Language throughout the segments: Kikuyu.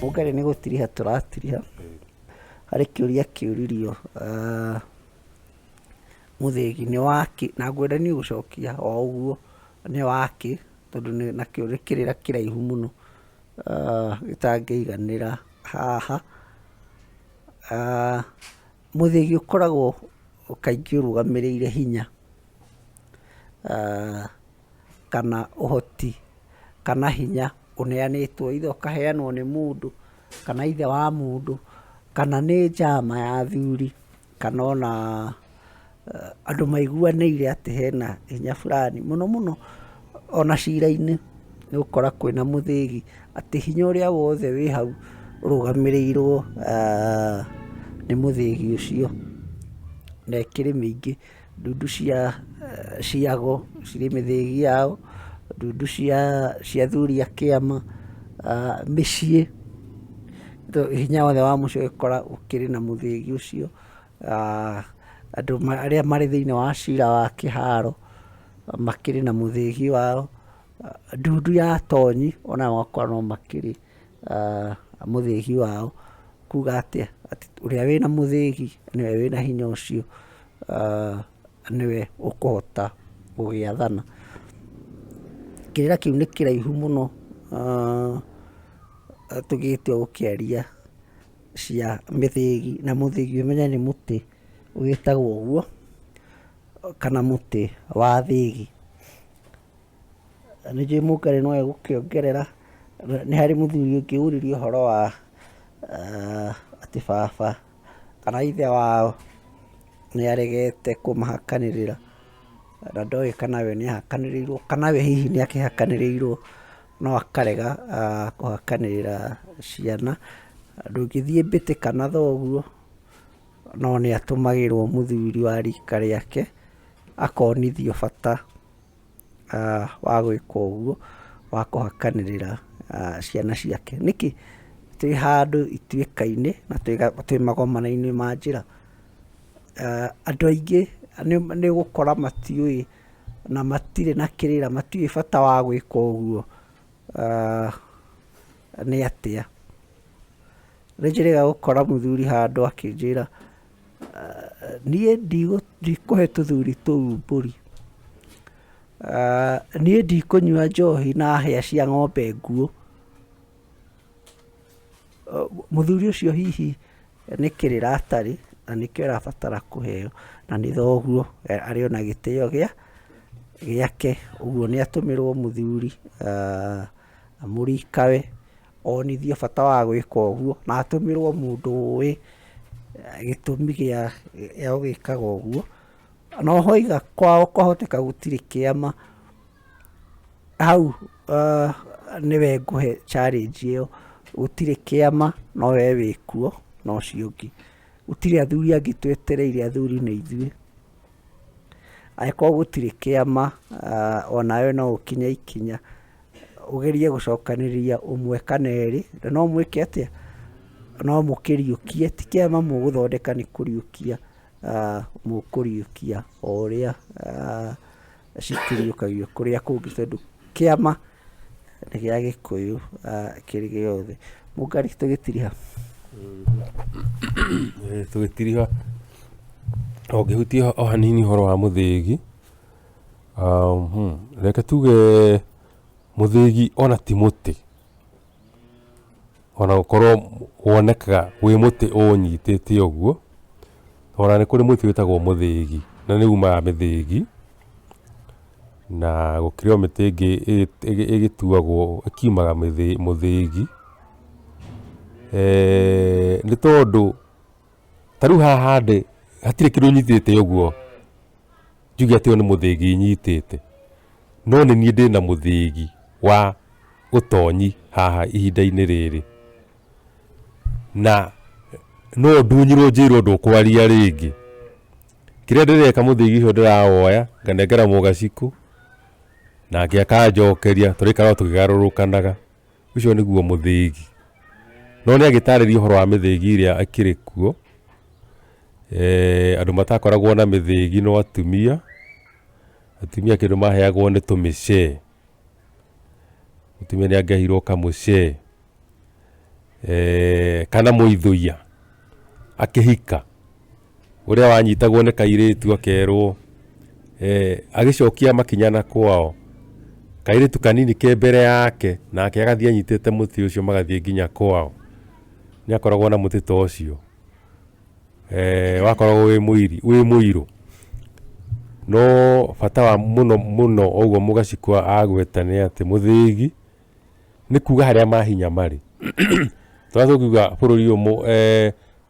Mũngarĩ nĩ gũtiriha tũratiriha harĩ kĩũria kĩũririo mũthĩgi nĩ wakĩ, na ngwenda niĩ gũcokia o ũguo nĩ wakĩ, tondũ nakĩo nĩ kĩrĩra kĩraihu mũno gĩtangĩiganĩra haha. Mũthĩgi ũkoragwo kaingĩ ũrũgamĩrĩire hinya kana ũhoti kana hinya ũneanĩtwo, either ũkaheanwo nĩ mũndũ kana ithe wa mũndũ kana nĩ njama ya athuri kana ona andũ maiguanĩire atĩ hena hinya fulani. Mũno mũno ona cira-inĩ nĩ ũgũkora kwĩna mũthĩgi atĩ hinya ũrĩa wothe wĩ hau ũrũgamĩrĩirwo nĩ mũthĩgi ũcio. Na ĩkĩrĩ mĩingĩ, ndundu cia ciago cirĩ mĩthĩgi yao, ndundu cia athuri a kĩama, mĩciĩ, hinya wothe wa mũciĩ ũgĩkora ũkĩrĩ na mũthĩgi ũcio. Andũ arĩa marĩ thĩinĩ wa cira wa kĩharo makĩrĩ na mũthĩgi wao. Ndundu ya atonyi ona ũgakora no makĩrĩ mũthĩgi wao. Kuga atĩa atĩ ũrĩa wĩna mũthĩgi nĩwe wĩna hinya ũcio, nĩwe ũkũhota gũgĩathana. Kĩrĩra kĩu nĩ kĩraihu mũno tũgĩte gũkĩaria cia mĩthĩgi, na mũthĩgi ũmenye nĩ mũtĩ ũgĩtagwo ũguo kana mũtĩ wa thĩgi. Nĩ njũĩ Mũngarĩ no egũkĩongerera. Nĩ harĩ mũthuri ũngĩ ũririe ũhoro wa atĩ baba kana ithe wao nĩ aregete kũmahakanĩrĩra, na ndoĩ kana we nĩ ahakanĩrĩirwo kana we hihi nĩ akĩhakanĩrĩirwo, no akarega kũhakanĩrĩra ciana. Ndũngĩthiĩ mbĩtĩka na thoguo, no nĩ atũmagĩrwo mũthuri wa rika rĩake akonithio bata wa gwĩka ũguo, wa kũhakanĩrĩra ciana ciake. Nĩkĩ twĩ handũ ituĩka-inĩ na twĩ magomano-inĩ ma njĩra, andũ aingĩ nĩ ũgũkora matiũĩ na matirĩ na kĩrĩra, matiũĩ bata wa gwĩka ũguo nĩ atĩa. Nĩ njĩrĩga gũkora mũthuri handũ akĩnjĩra, niĩ ndikũhe tũthuri tũu mbũri, niĩ ndikũnyua njohi na hĩa cia ng'ombe nguo. Mũthuri ũcio hihi nĩ kĩrĩra atarĩ, na nĩkĩo arabatara kũheo, na nĩ thoguo arĩ ona gĩtĩo gĩake. Ũguo nĩ atũmĩrwo mũthuri mũrikawe onithio bata wa gwĩka ũguo, na atũmĩrwo mũndũ ũĩ gĩtũmi gĩa gũgĩkaga ũguo. No hoiga kwao kwahoteka gũtirĩ kĩama, hau nĩwe ngũhe challenge ĩyo. Gũtirĩ kĩama, no we wĩkuo no ũcio ũngĩ. Gũtirĩ athuri angĩ twetereire, athuri nĩ ithuĩ. Angĩkorwo gũtirĩ kĩama, onawe no ũkinye ikinya ũgerie gũcokanĩrĩria ũmwe kana erĩ, na no mwĩke atĩa, no mũkĩriũkie. Ti kĩama mũgũthondeka, nĩ kũriũkia mũkũriũkia o ũrĩa cikĩriũkagio kũrĩa kũngĩ, tondũ kĩama nĩ gĩa Gĩkũyũ kĩrĩ gĩothe. Mũngarĩ tũgĩtiriha. Tũgĩtiriha o ngĩhutia o hanini ũhoro wa mũthĩgi, reke tuge mũthĩgi ona ti mũtĩ, ona gũkorwo wonekaga wĩ mũtĩ ũnyitĩte ũguo, ona nĩ kũrĩ mũtĩ wĩtagwo mũthĩgi, na nĩ umaga mĩthĩgi, na gũkĩrĩ o mĩtĩ ĩngĩ ĩgĩtuagwo ĩkiumaga mũthĩgi. Nĩ tondũ ta rĩu haha ndĩ hatirĩ kĩndũ nyitĩte ũguo njuge atĩ ũyũ nĩ mũthĩgi nyitĩte, no nĩ niĩ ndĩ na mũthĩgi wa ũtonyi haha ihinda-inĩ rĩrĩ, na no ndunyirwo njĩrwo ndũkwaria rĩngĩ. Kĩrĩa ndĩreka mũthĩgi ũcio ndĩrawoya nganengera mũgacikũ, nake akanjokeria, tũrĩikaraga tũkĩgarũrũkanaga. Ũcio nĩguo mũthĩgi. No nĩ agĩtarĩria ũhoro wa mĩthĩgi ĩrĩa ĩkĩrĩ kuo. Andũ matakoragwo na mĩthĩgi no atumia. Atumia kĩndũ maheagwo nĩ tũmĩcee. Mũtumia nĩ angĩaheirwo kamũcee, kana muithuia akihika uria wanyitagwo ni kairitu akerwo agicokia makinyana kwao kairitu kanini ke mbere yake nake agathie anyitite muti ucio magathie nginya kwao ni akoragwo na muti to ucio wakoragwo wi muiru no bata wa muno oguo Mugacikwa agweta ni ati muthigi ni kuga haria mahinya mari twathũkiuga bururi uyu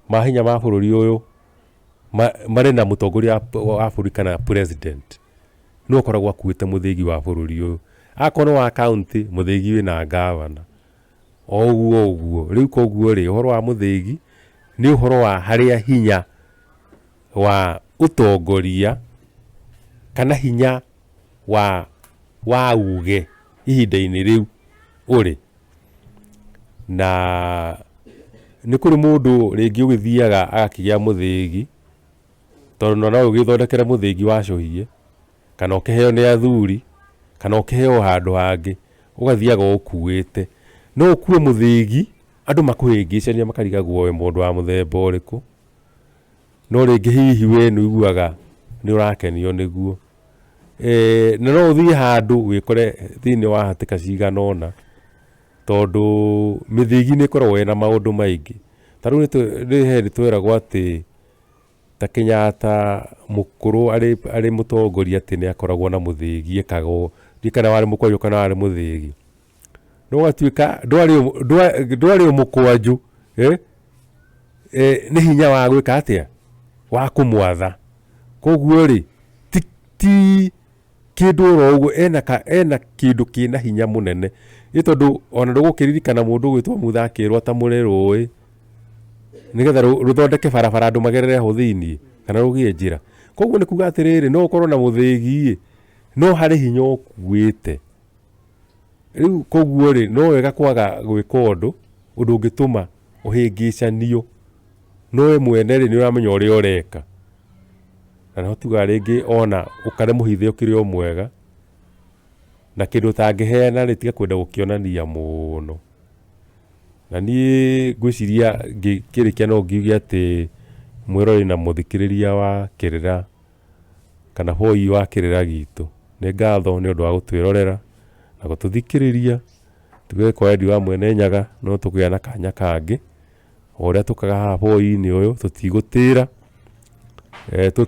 mahinya ma bururi uyu mari na mutongoria wa bururi kana president no koragwo akuite muthigi wa bururi uyu akono wa county muthigi wina governor oguo riu koguo ri uhoro wa muthigi ni uhoro wa haria hinya wa utongoria kana hinya wa uge ihinda-ini riu uri na ni kuri mundu ringi ugithiaga agakigia muthigi tondu no ugithondekere muthigi wacohie kana ukiheo ni athuri kana ukiheo handu hangi ugathiaga ukuite no ukue muthigi andu makuhingicania makarigagwo we mundu wa muthemba uriku no ringi hihi we ni uiguaga ni urakenio niguo na no uthie handu wikore thiini wa hatika cigana ona tondu mithigi ni koragwo na maundu maingi taru ni twiragwo ati ta Kenyatta mukuru ari mutongoria ati ni akoragwo na muthigi ekagwo ndikana wari mukwanju kana wari muthigi no gatuika ndwari mukwanju ni hinya wa gwika atia wa kumwatha koguo ri ti kindu roguo ena kindu kina hinya munene ni tondu ona ndugukiririkana mundu gwitwo muthakirwa ta mureroi nigetha ruthondeke barabara andu magerere ho thiini kana rugie njira koguo ni kuga atiriri no ukorwo na muthigi no hari hinya ukuite riu koguo ri no wega kwaga gwika undu ungituma uhingicanio no we mwene ri ni uramenya uria ureka na no tuga ringi ona ukare muhithe ukiri o mwega na kindu tangiheana ri tiga kwenda gukionania muno na ni ngwiciria ngikirikia no ngiuge ati mwirori na muthikiriria wa Kirira kana hoi wa Kirira gitu ni ngatho ni undu wa gutwirorera na gututhikiriria tuge kwa endi wa mwene Nyaga no tugia na kanya kangi uria tukaga ha hoi ni uyu tutigutira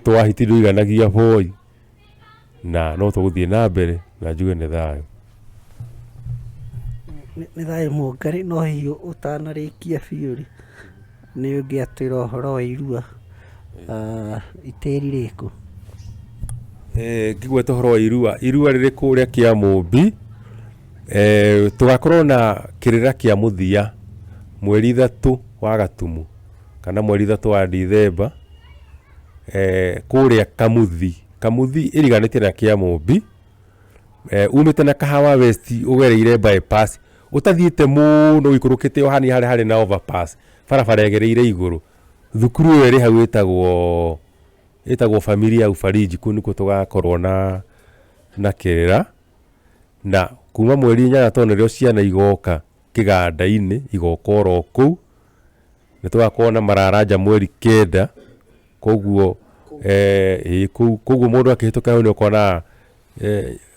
twahitirio iganagia hoi na no tuguthie na mbere na njuge ni thayo ni thayo Mungari no hiyo utanarikia biuri ni ungiatwira uhoro wa irua iteri riku ngigweta uhoro wa irua riri kuria kia Mumbi tugakorwo na kirira kia muthia mweri 3 wa Gatumu kana mweri 3 wa Dithemba kuria Kamuthi iriganitie na kia Mumbi umite na Kahawa West ugereire bypass utathiite muno wikurukite ohani hari na overpass barabara egereire iguru thukuru eri hau etagwo familia Ufariji kuniko tugakorwo na Kirira na kuma mweri 8 tonerio ciana igoka kiganda-ini igokoro kuu ni tugakorwo na mararanja mweri 9 koguo koguo mundu akihituka ni ukona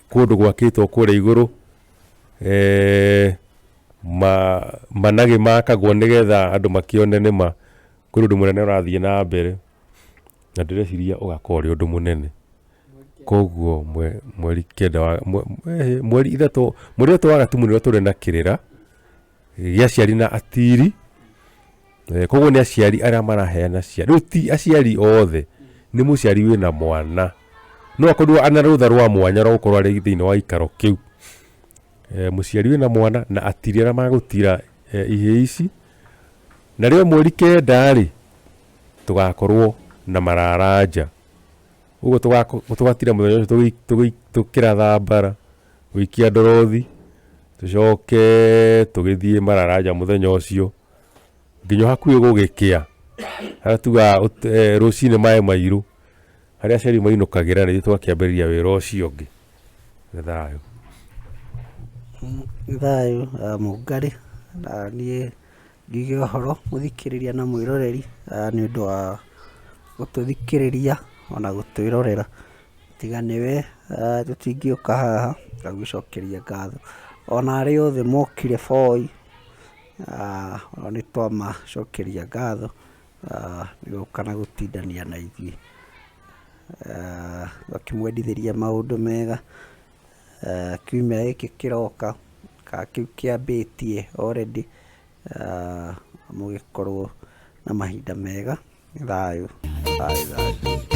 kundu gwakitwo kuria iguru managi makagwo nigetha andu makione nima kuri undu munene urathie na mbere na ndireciria ugakorwo undu munene koguo mweri 9 mweri 3 wa Gatumu nio turi na Kirira gia ciari na atiri koguo ni aciari aria maraheana ciari riu ti aciari othe ni muciari wina mwana no akorwo ana rutha rwa mwanya ro gukorwo ari thiini wa ikaro kiu muciari wina mwana na atiri aria magutira ihe ici na rio mweri 9 ri tugakorwo na mararanja uguo tugatira muthenya tukira thambara wikia ndorothi tucoke tugithie mararanja muthenya ucio nginyo hakuhi gugikia tuga rucine mai mairu haria ceri mainukagira ni twakiambiriria wira ucio ngi thayo Mungari na nie ngiuge ũhoro mũthikĩrĩria na mwĩroreri nĩ ũndũ wa gũtũthikĩrĩria ona gũtwĩrorera. Tiga nĩwe tũtingĩũka haha gũgĩcokeria ngatho. Ona arĩa othe mokire Voi nĩ twamacokeria ngatho nĩ gũka na gũtindania na ithuĩ, bakĩmwendithĩria maũndũ mega. Kiumia gĩkĩ kĩroka kana kĩu kĩambĩtie already, mũgĩkorwo na mahinda mega. Thayũ thayũ thayũ.